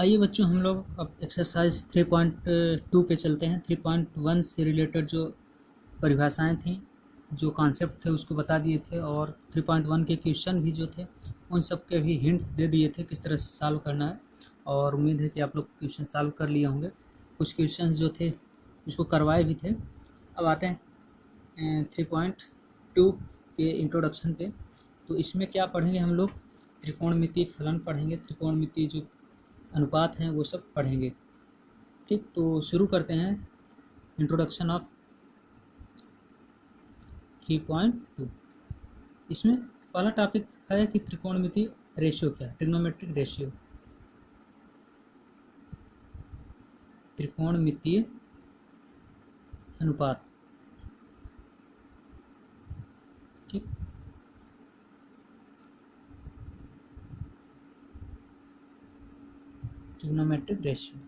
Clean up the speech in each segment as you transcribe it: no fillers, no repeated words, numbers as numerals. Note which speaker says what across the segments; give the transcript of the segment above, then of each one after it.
Speaker 1: आइए बच्चों, हम लोग अब एक्सरसाइज 3.2 पे चलते हैं। 3.1 से रिलेटेड जो परिभाषाएं थीं, जो कॉन्सेप्ट थे उसको बता दिए थे, और 3.1 के क्वेश्चन भी जो थे उन सब के भी हिंट्स दे दिए थे किस तरह से सॉल्व करना है। और उम्मीद है कि आप लोग क्वेश्चन सॉल्व कर लिए होंगे। कुछ क्वेश्चन जो थे उसको करवाए भी थे। अब आते हैं 3.2 के इंट्रोडक्शन पे। तो इसमें क्या पढ़ेंगे हम लोग? त्रिकोणमिति फलन पढ़ेंगे, त्रिकोणमिति जो अनुपात हैं वो सब पढ़ेंगे। ठीक, तो शुरू करते हैं इंट्रोडक्शन ऑफ 3.2। इसमें पहला टॉपिक है कि त्रिकोणमिति रेशियो क्या है, ट्रिग्नोमेट्रिक रेशियो, त्रिकोणमितीय अनुपात। ठीक, ट्रिग्नोमेट्रिक रेशियो।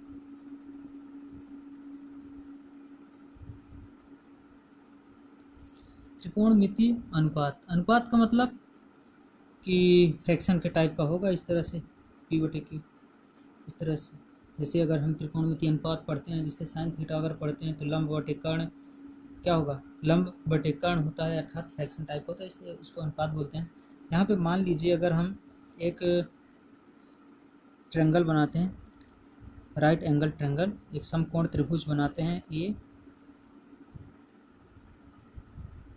Speaker 1: त्रिकोणमितीय अनुपात, अनुपात का मतलब कि फ्रैक्शन के टाइप का होगा, इस तरह से P/Q, इस तरह से। जैसे अगर हम त्रिकोणमितीय अनुपात पढ़ते हैं, जैसे साइन थीटा अगर पढ़ते हैं तो लंब बटे कर्ण क्या होगा, लंब बटे कर्ण होता है, अर्थात फ्रैक्शन टाइप होता है, इसलिए इसको अनुपात बोलते हैं। यहाँ पे मान लीजिए अगर हम एक ट्रायंगल बनाते हैं, राइट एंगल ट्रायंगल, एक समकोण त्रिभुज बनाते हैं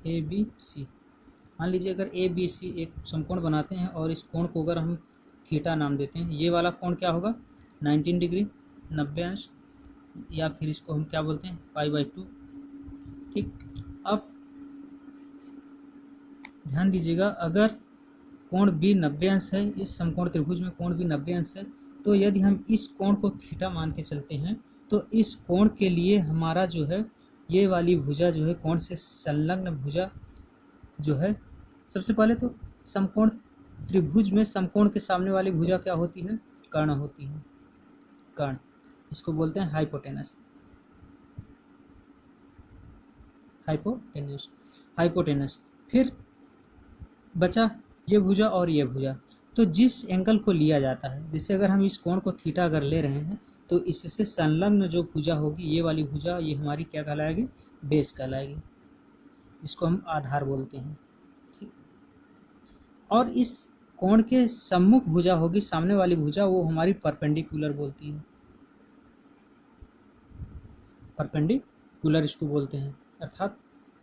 Speaker 1: ए बी सी। मान लीजिए अगर ए बी सी एक समकोण बनाते हैं और इस कोण को अगर हम थीटा नाम देते हैं, ये वाला कोण क्या होगा, 19 डिग्री, 90 अंश, या फिर इसको हम क्या बोलते हैं, π/2। ठीक, अब ध्यान दीजिएगा, अगर कोण बी 90 अंश है, इस समकोण त्रिभुज में कोण बी 90 अंश है, तो यदि हम इस कोण को थीटा मान के चलते हैं तो इस कोण के लिए हमारा जो है ये वाली भुजा जो है, कोण से संलग्न भुजा जो है, सबसे पहले तो समकोण त्रिभुज में समकोण के सामने वाली भुजा क्या होती है, कर्ण होती है, कर्ण। इसको बोलते हैं हाइपोटेनस, हाइपोटेनस, हाइपोटेनस। फिर बचा ये भुजा और ये भुजा। तो जिस एंगल को लिया जाता है, जैसे अगर हम इस कोण को थीटा अगर ले रहे हैं तो इससे संलग्न जो भुजा होगी, ये वाली भुजा, ये हमारी क्या कहलाएगी, बेस कहलाएगी, इसको हम आधार बोलते हैं। ठीक, और इस कोण के सम्मुख भुजा होगी, सामने वाली भुजा, वो हमारी परपेंडिकुलर बोलती है, परपेंडिकुलर इसको बोलते हैं, अर्थात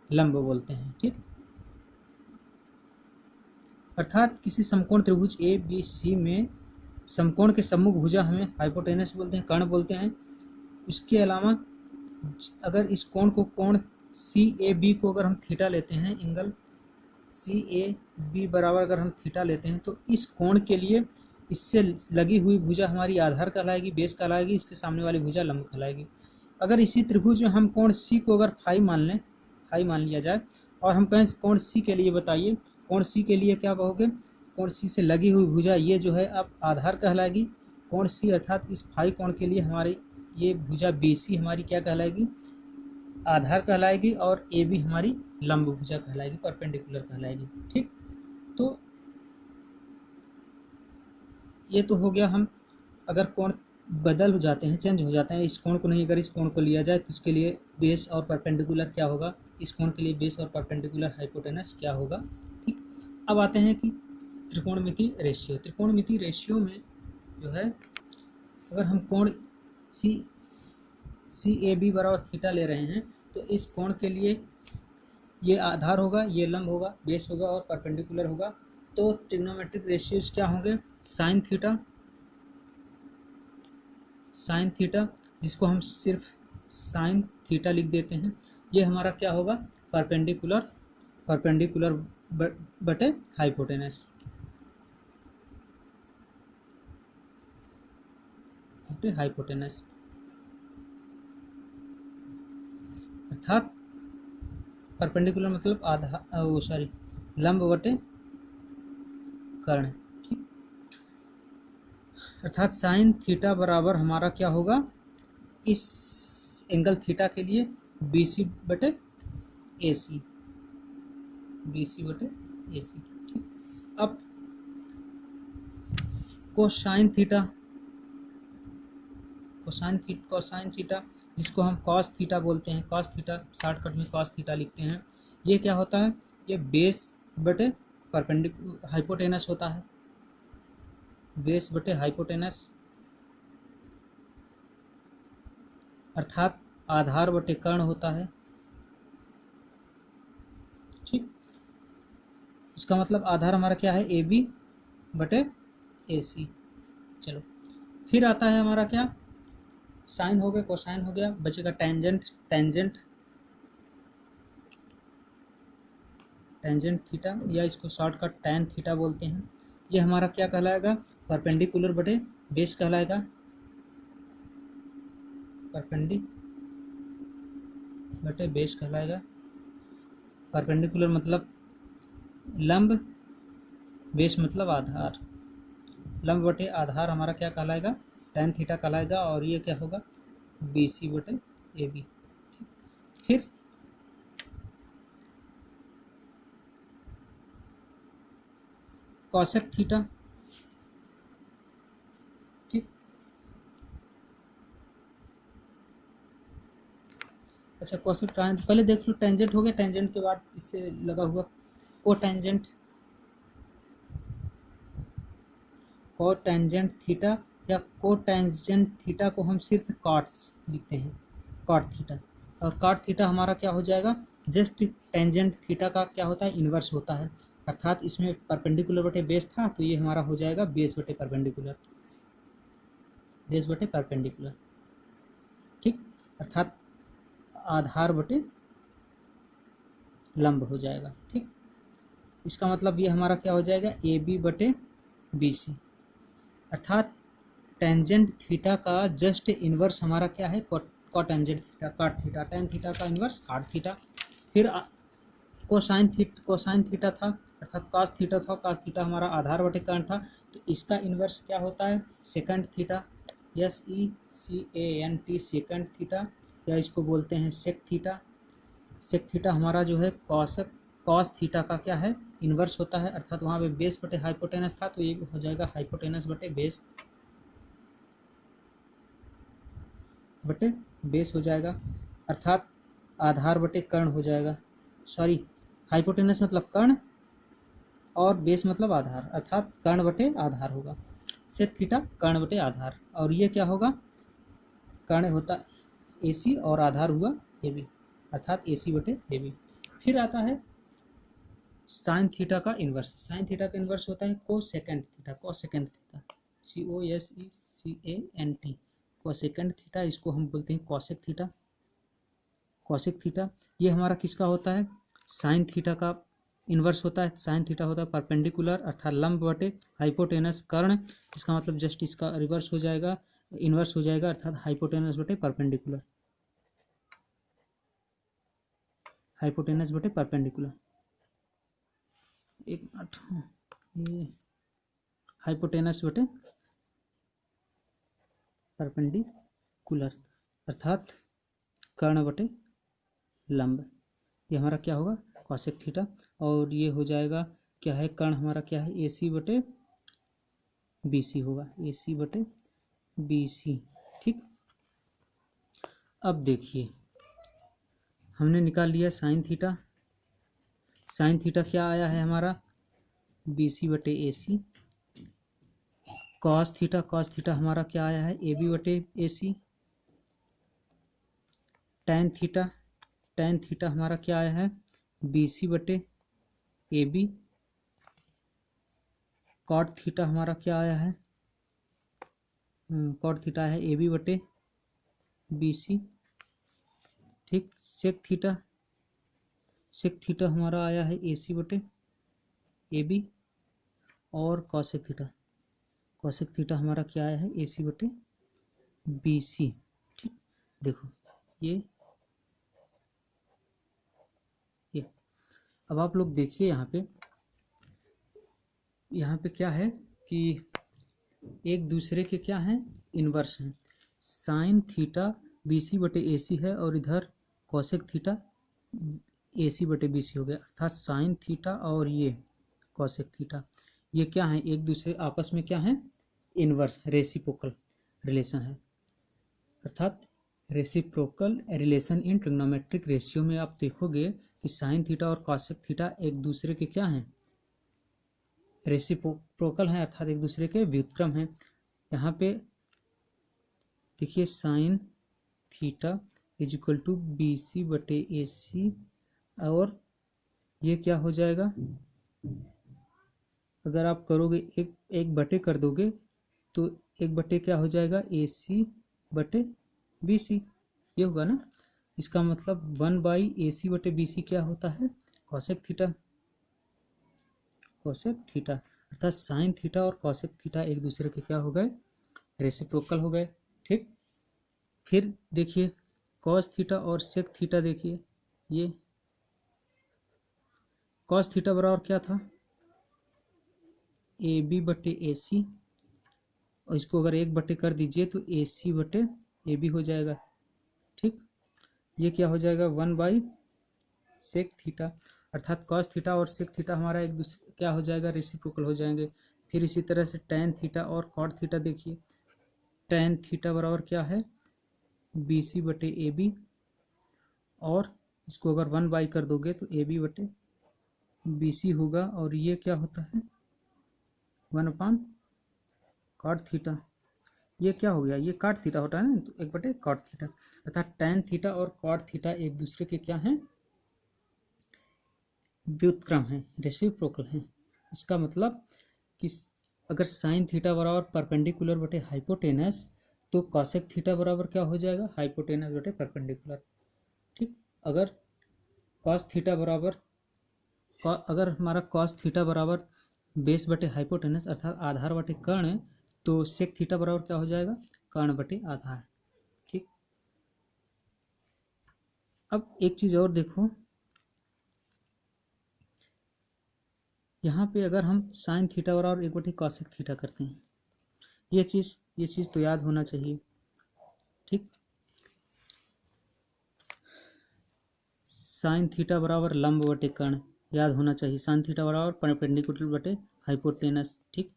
Speaker 1: लंब बोलते हैं। ठीक, अर्थात किसी समकोण त्रिभुज ए बी सी में समकोण के सम्मुख भुजा हमें हाइपोटेनस बोलते हैं, कर्ण बोलते हैं। उसके अलावा अगर इस कोण को, कोण सी ए बी को अगर हम थीटा लेते हैं, एंगल सी ए बी बराबर अगर हम थीटा लेते हैं, तो इस कोण के लिए इससे लगी हुई भुजा हमारी आधार कहलाएगी, बेस कहलाएगी, इसके सामने वाली भुजा लंब कहलाएगी। अगर इसी त्रिभुज में हम कोण सी को अगर फाई मान लें, फाई मान लिया जाए, और हम कहें कोण सी के लिए बताइए, कोण सी के लिए क्या कहोगे, कोण सी से लगी हुई भुजा ये जो है अब आधार कहलाएगी, कोण सी, अर्थात इस फाई कोण के लिए हमारी ये भुजा बी सी हमारी क्या कहलाएगी, आधार कहलाएगी, और ए बी हमारी लंब भुजा कहलाएगी, परपेंडिकुलर कहलाएगी। ठीक, तो ये तो हो गया, हम अगर कोण बदल हो जाते हैं, चेंज हो जाते हैं, इस कोण को नहीं, अगर इस कोण को लिया जाए तो उसके लिए बेस और परपेंडिकुलर क्या होगा, इस कोण के लिए बेस और परपेंडिकुलर हाइपोटेनस क्या होगा। ठीक, अब आते हैं कि त्रिकोणमिति रेशियो। त्रिकोणमिति रेशियो में जो है, अगर हम कोण सी ए बी बराबर थीटा ले रहे हैं, तो इस कोण के लिए ये आधार होगा, ये लंब होगा, बेस होगा और परपेंडिकुलर होगा। तो ट्रिग्नोमेट्रिक रेशियोज क्या होंगे, साइन थीटा, साइन थीटा, जिसको हम सिर्फ साइन थीटा लिख देते हैं, ये हमारा क्या होगा, परपेंडिकुलर, परपेंडिकुलर बटे हाइपोटेनस, बटे हाइपोटेनस, अर्थात परपेंडिकुलर मतलब आधा, सॉरी, लंब बटे कर्ण। ठीक, अर्थात साइन थीटा बराबर हमारा क्या होगा, इस एंगल थीटा के लिए बी सी बटे ए सी, बी सी बटे ए सी। ठीक, अब कोसाइन थीटा कोसाइन थीटा जिसको हम कॉस थीटा बोलते हैं, कॉस थीटा शॉर्टकट में कॉस थीटा लिखते हैं। ये क्या होता है, ये बेस बटे हाइपोटेनस होता है, बेस बटे हाइपोटेनस, अर्थात आधार बटे कर्ण होता है। ठीक, इसका मतलब आधार हमारा क्या है, ए बी बटे ए सी। चलो फिर आता है हमारा क्या, साइन हो गया, कोसाइन हो गया, बचेगा टेंजेंट। टेंजेंट थीटा या इसको शॉर्टकट टैन थीटा बोलते हैं। ये हमारा क्या कहलाएगा, परपेंडिकुलर बटे बेस कहलाएगा। परपेंडिकुलर बटे बेस कहलाएगा। परपेंडिकुलर मतलब लंब, बेस मतलब आधार। लंब बटे आधार हमारा क्या कहलाएगा, टैन थीटा कहलाएगा। और ये क्या होगा, बी सी बटे ए बी। फिर कॉसेक थीटा। ठीक, अच्छा कॉसेक टैन, पहले देख लो टेंजेंट हो गया, टेंजेंट के बाद इससे लगा हुआ कोटेंजेंट। कोटेंजेंट थीटा या कोटेंजेंट थीटा को हम सिर्फ कॉट लिखते हैं, कॉट थीटा। और कॉट थीटा हमारा क्या हो जाएगा, जस्ट टेंजेंट थीटा का क्या होता है, इन्वर्स होता है। अर्थात इसमें परपेंडिकुलर बटे बेस था, तो ये हमारा हो जाएगा बेस बटे परपेंडिकुलर, बेस बटे परपेंडिकुलर। ठीक, अर्थात आधार बटे लंब हो जाएगा। ठीक, इसका मतलब ये हमारा क्या हो जाएगा, ए बी बटे बी सी। अर्थात टेंजेंट थीटा का जस्ट इन्वर्स हमारा क्या है, cotangent theta, cot theta. Tan theta का इन्वर्स कॉट थीटा। फिर कोसाइन थीटा था, अर्थात कॉस थीटा था। कॉस थीटा हमारा आधार बटे कर्ण था, तो इसका इन्वर्स क्या होता है, second theta, SECANT, second theta, या इसको बोलते हैं सेक थीटा। सेक थीटा हमारा जो है कॉस थीटा का क्या है, इन्वर्स होता है। अर्थात वहाँ पे बेस बटे हाइपोटेनस था, तो ये हो जाएगा हाइपोटेनस बटे बेस हो जाएगा। अर्थात आधार बटे कर्ण हो जाएगा। सॉरी, हाइपोटेनस मतलब कर्ण और बेस मतलब आधार, अर्थात कर्ण बटे आधार होगा। सेक थीटा कर्ण बटे आधार, और ये क्या होगा, कर्ण होता AC और आधार हुआ AB, अर्थात AC बटे AB। फिर आता है साइन थीटा का इन्वर्स। साइन थीटा का इन्वर्स होता है cosecant theta, cosecant theta, COSECANT, cosecant theta. इसको हम बोलते हैं कॉसेक थीटा। कॉसेक थीटा ये हमारा किसका होता है, साइन थीटा का इन्वर्स होता है। साइन थीटा होता है परपेंडिकुलर, अर्थात लंब बटे हाइपोटेनस कर्ण। इसका मतलब जस्ट इसका रिवर्स हो जाएगा, इन्वर्स हो जाएगा, अर्थात हाइपोटेनस बटे परपेंडिकुलर, हाइपोटेनस बटे परपेंडिकुलर। एक मिनट, ये हाइपोटेनस बटे परपेंडिकुलर, अर्थात कर्ण बटे लंब। ये हमारा क्या होगा, कॉसेक थीटा। और ये हो जाएगा क्या है, कर्ण हमारा क्या है, AC बटे BC होगा, AC बटे BC। ठीक, अब देखिए हमने निकाल लिया साइन थीटा। साइन थीटा क्या आया है हमारा, BC बटे AC। कॉस थीटा हमारा क्या आया है, AB बटे AC। टैन थीटा हमारा क्या आया है, BC बटे AB। कॉट थीटा हमारा क्या आया है, कॉट थीटा है AB बटे BC। ठीक, सेक थीटा हमारा आया है AC बटे AB। और कॉसेक थीटा हमारा क्या आया है, AC बटे BC। ठीक, देखो ये अब आप लोग देखिए यहाँ पे क्या है कि एक दूसरे के क्या हैं, इन्वर्स हैं। साइन थीटा BC बटे AC है, और इधर कॉसेक थीटा AC बटे BC हो गया। अर्थात साइन थीटा और ये कॉसेक थीटा ये क्या है, एक दूसरे आपस में क्या है, इन्वर्स रेसिप्रोकल रिलेशन है। अर्थात reciprocal relation in trigonometric ratio में आप देखोगे कि साइन थीटा और कॉसेक थीटा एक दूसरे के क्या हैं, रेसिप्रोकल हैं, अर्थात एक दूसरे के व्युत्क्रम हैं। यहाँ पे देखिए sine theta is equal to B C बटे ए सी, और ये क्या हो जाएगा, अगर आप करोगे एक बटे कर दोगे तो एक बटे क्या हो जाएगा, ए सी बटे बी सी, ये होगा ना। इसका मतलब 1/AC बटे बी सी क्या होता है, कॉसेक थीटा। कॉसेक थीटा अर्थात साइन थीटा और कॉसेक थीटा एक दूसरे के क्या हो गए, रेसिप्रोकल हो गए। ठीक, फिर देखिए कॉस थीटा और सेक थीटा, देखिए ये कॉस थीटा बराबर क्या था, ए बी बटे ए सी, और इसको अगर एक बटे कर दीजिए तो ए सी बटे ए बी हो जाएगा। ठीक, ये क्या हो जाएगा 1/सेक थीटा, अर्थात कॉस थीटा और सेक थीटा हमारा एक दूसरे क्या हो जाएगा, रेसिप्रोकल हो जाएंगे। फिर इसी तरह से टैन थीटा और कॉट थीटा, देखिए टैन थीटा बराबर क्या है, बी सी बटे ए बी, और इसको अगर 1 कर दोगे तो ए बी बटे बी सी होगा, और ये क्या होता है 1/कॉट थीटा। ये क्या हो गया, ये कॉट थीटा होता है ना, तो 1/कॉट थीटा, अर्थात टैन थीटा और कॉट थीटा एक दूसरे के क्या हैं, व्युत्क्रम हैं, रेसिप्रोकल हैं। इसका मतलब कि अगर साइन थीटा बराबर परपेंडिकुलर बटे हाइपोटेनस, तो कॉसेक थीटा बराबर क्या हो जाएगा, हाइपोटेनस बटे परपेंडिकुलर। ठीक, अगर कॉस थीटा बराबर अगर हमारा कॉस थीटा बराबर बेस बटे हाइपोटेनस अर्थात आधार बटे कर्ण, तो सेक थीटा बराबर क्या हो जाएगा, कर्ण बटे आधार। ठीक, अब एक चीज और देखो, यहाँ पे अगर हम साइन थीटा बराबर 1/कॉसेक थीटा करते हैं, ये चीज तो याद होना चाहिए। ठीक, साइन थीटा बराबर लंब बटे कर्ण याद होना चाहिए, साइन थीटा बराबर परपेंडिकुलर बटे हाइपोटेनस। ठीक,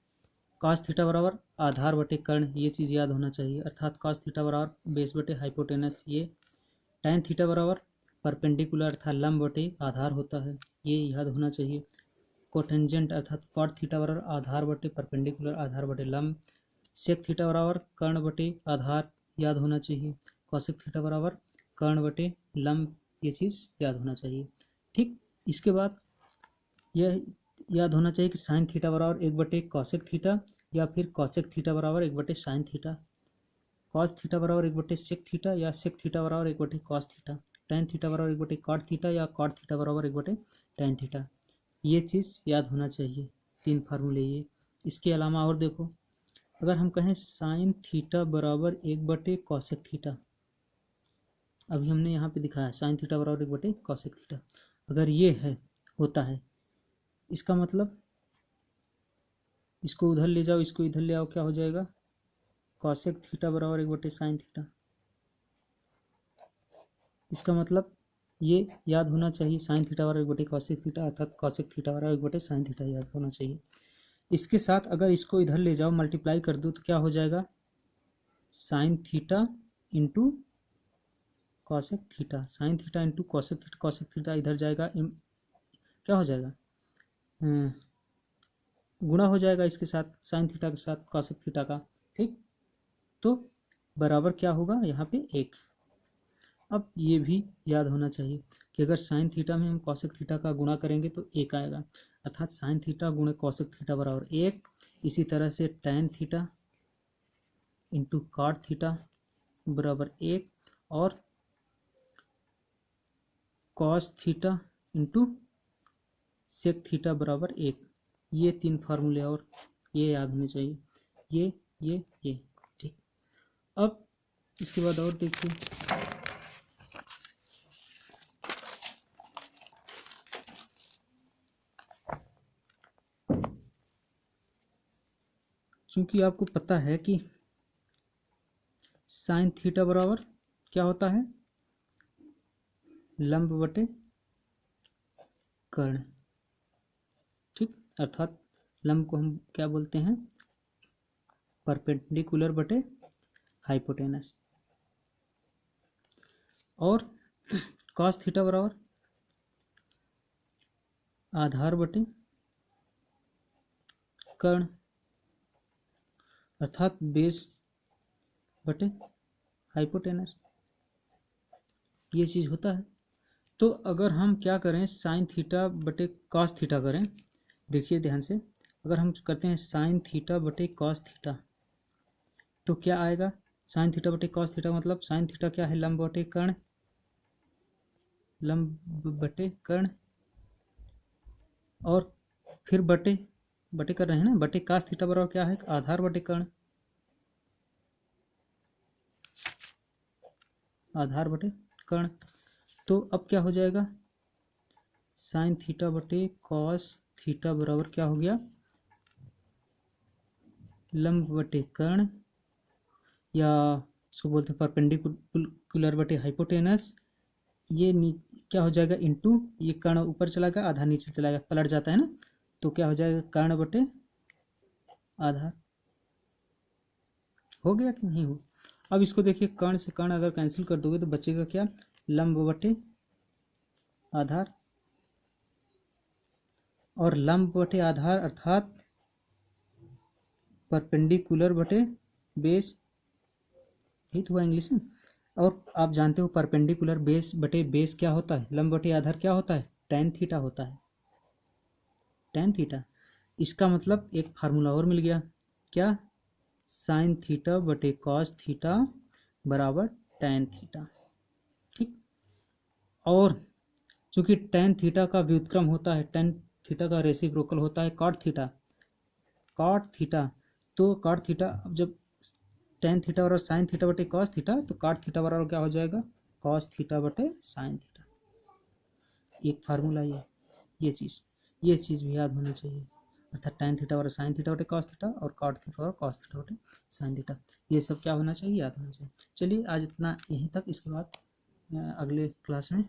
Speaker 1: कॉस थीटा बराबर आधार बटे कर्ण, ये चीज़ याद होना चाहिए, अर्थात कॉस थीटा बराबर बेस बटे हाइपोटेनस। ये टैन थीटा बराबर परपेंडिकुलर अर्थात लंब बटे आधार होता है, ये याद होना चाहिए। कोटेंजेंट अर्थात कॉट थीटा बराबर आधार बटे परपेंडिकुलर आधार बटे लंब। सेक थीटा बराबर कर्ण बटे आधार याद होना चाहिए। कॉसेक थीटा बराबर कर्ण बटे लंब, ये चीज़ याद होना चाहिए। ठीक, इसके बाद यह याद होना चाहिए कि साइन थीटा बराबर 1/कॉसेक थीटा, या फिर कॉसेक थीटा बराबर 1/साइन थीटा, कॉस थीटा बराबर 1/सेक थीटा, या सेक थीटा बराबर 1/कॉस थीटा, टैन थीटा बराबर 1/कॉट थीटा, या कॉट थीटा बराबर 1/टैन थीटा। ये चीज़ याद होना चाहिए, 3 फार्मूले ये। इसके अलावा और देखो, अगर हम कहें साइन थीटा बराबर 1/कॉसेक थीटा, अभी हमने यहाँ पे दिखाया साइन थीटा बराबर 1/कॉसेक थीटा, अगर ये है होता है, इसका मतलब इसको उधर ले जाओ, इसको इधर ले आओ, क्या हो जाएगा, कॉसेक थीटा बराबर 1/साइन थीटा। इसका मतलब ये याद होना चाहिए, साइन थीटा बराबर 1/कॉसेक थीटा, अर्थात कॉसेक थीटा बराबर 1/साइन थीटा याद होना चाहिए। इसके साथ अगर इसको इधर ले जाओ, मल्टीप्लाई कर दो, तो क्या हो जाएगा, sine theta into cosec theta, sine theta into cosec theta, cosec theta इधर जाएगा, क्या हो जाएगा, गुणा हो जाएगा इसके साथ, साइन थीटा के साथ कॉसेक थीटा का। ठीक, तो बराबर क्या होगा यहाँ पे 1। अब ये भी याद होना चाहिए कि अगर साइन थीटा में हम कॉसेक थीटा का गुणा करेंगे तो 1 आएगा, अर्थात साइन थीटा गुणे कॉसेक थीटा बराबर 1। इसी तरह से tan theta into cot theta बराबर 1, और cos theta into sec theta बराबर 1। ये 3 फार्मूले और ये याद होने चाहिए, ये। ठीक, अब इसके बाद और देखिए, चूंकि आपको पता है कि साइन थीटा बराबर क्या होता है, लंब बटे कर्ण। ठीक, अर्थात लंब को हम क्या बोलते हैं, परपेंडिकुलर बटे हाइपोटेनस। और कॉस थीटा बराबर आधार बटे कर्ण अर्थात बेस बटे हाइपोटेनस, ये चीज़ होता है। तो अगर हम क्या करें साइन थीटा बटे कॉस थीटा करें, देखिए ध्यान से, अगर हम करते हैं साइन थीटा बटे कॉस थीटा तो क्या आएगा, साइन थीटा बटे कॉस थीटा मतलब साइन थीटा क्या है, लंब बटे कर्ण, लंब बटे कर्ण और फिर बटे बटे कर रहे हैं ना, बटे कॉस थीटा बराबर क्या है, आधार बटे कर्ण, आधार बटे कर्ण। तो अब क्या हो जाएगा, साइन थीटा बटे कॉस थीटा बराबर क्या हो गया, लंब बटे कर्ण या इसको बोलते हैं परपेंडिकुलर बटे हाइपोटेनस, ये क्या हो जाएगा इनटू, ये कर्ण ऊपर चला गया आधा नीचे चला गया, पलट जाता है ना, तो क्या हो जाएगा कर्ण बटे आधार। हो गया कि नहीं हो। अब इसको देखिए, कर्ण से कर्ण अगर कैंसिल कर दोगे तो बचेगा क्या, लंब बटे आधार, और लंब बटे आधार अर्थात परपेंडिकुलर बटे बेस, यही तो हुआ इंग्लिश में। और आप जानते हो परपेंडिकुलर बेस बटे बेस क्या होता है, लंब बटे आधार क्या होता है, tan थीटा होता है, tan थीटा। इसका मतलब एक फार्मूला और मिल गया, क्या, साइन थीटा बटे कॉस थीटा बराबर tan थीटा, ठीक। और चूंकि tan थीटा का व्युत्क्रम होता है, tan थीटा का रेसिप्रोकल होता है cot थीटा, cot थीटा, तो cot थीटा जब tan थीटा बराबर साइन थीटा बटे कॉस थीटा तो cot थीटा बराबर क्या हो जाएगा, कॉस थीटा बटे साइन थीटा। एक फार्मूला ये चीज़ भी याद होनी चाहिए, अर्थात tan थीटा बराबर साइन थीटा बटे कॉस थीटा और cot थीटा बराबर कॉस थीटा बटे साइन थीटा, ये सब क्या होना चाहिए, याद होना चाहिए। चलिए आज इतना यहीं तक, इसके बाद अगले क्लास में